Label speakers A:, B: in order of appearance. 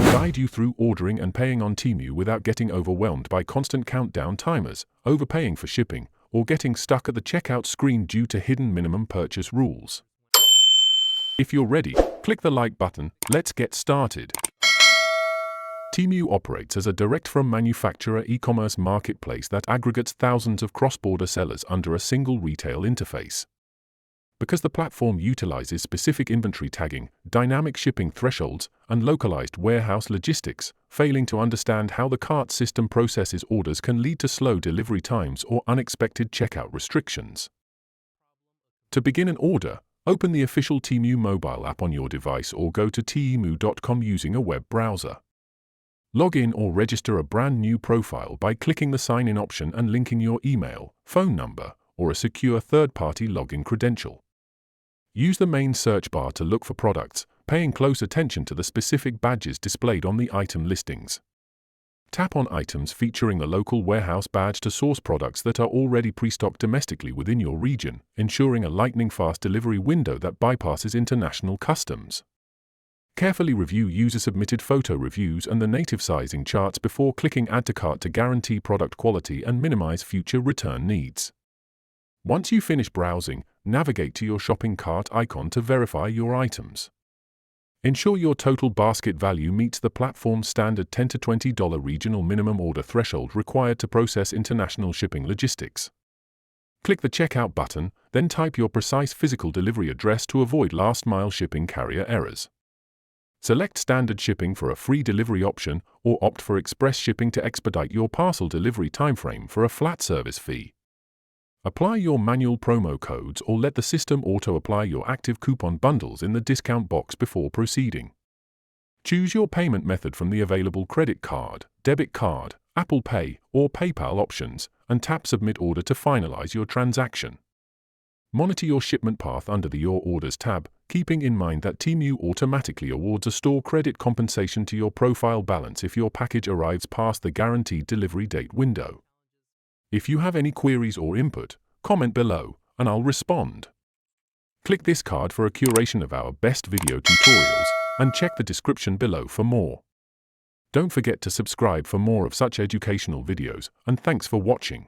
A: I'll guide you through ordering and paying on Temu without getting overwhelmed by constant countdown timers, overpaying for shipping, or getting stuck at the checkout screen due to hidden minimum purchase rules. If you're ready, click the like button. Let's get started. Temu operates as a direct-from-manufacturer e-commerce marketplace that aggregates thousands of cross-border sellers under a single retail interface. Because the platform utilizes specific inventory tagging, dynamic shipping thresholds, and localized warehouse logistics, failing to understand how the cart system processes orders can lead to slow delivery times or unexpected checkout restrictions. To begin an order, open the official Temu mobile app on your device or go to temu.com using a web browser. Log in or register a brand new profile by clicking the sign-in option and linking your email, phone number, or a secure third-party login credential. Use the main search bar to look for products, paying close attention to the specific badges displayed on the item listings. Tap on items featuring the local warehouse badge to source products that are already pre-stocked domestically within your region, ensuring a lightning-fast delivery window that bypasses international customs. Carefully review user-submitted photo reviews and the native sizing charts before clicking Add to Cart to guarantee product quality and minimize future return needs. Once you finish browsing, navigate to your shopping cart icon to verify your items. Ensure your total basket value meets the platform's standard $10 to $20 regional minimum order threshold required to process international shipping logistics. Click the Checkout button, then type your precise physical delivery address to avoid last-mile shipping carrier errors. Select standard shipping for a free delivery option or opt for express shipping to expedite your parcel delivery timeframe for a flat service fee. Apply your manual promo codes or let the system auto-apply your active coupon bundles in the discount box before proceeding. Choose your payment method from the available credit card, debit card, Apple Pay, or PayPal options, and tap Submit Order to finalize your transaction. Monitor your shipment path under the Your Orders tab, keeping in mind that Temu automatically awards a store credit compensation to your profile balance if your package arrives past the guaranteed delivery date window. If you have any queries or input, comment below, and I'll respond. Click this card for a curation of our best video tutorials, and check the description below for more. Don't forget to subscribe for more of such educational videos, and thanks for watching.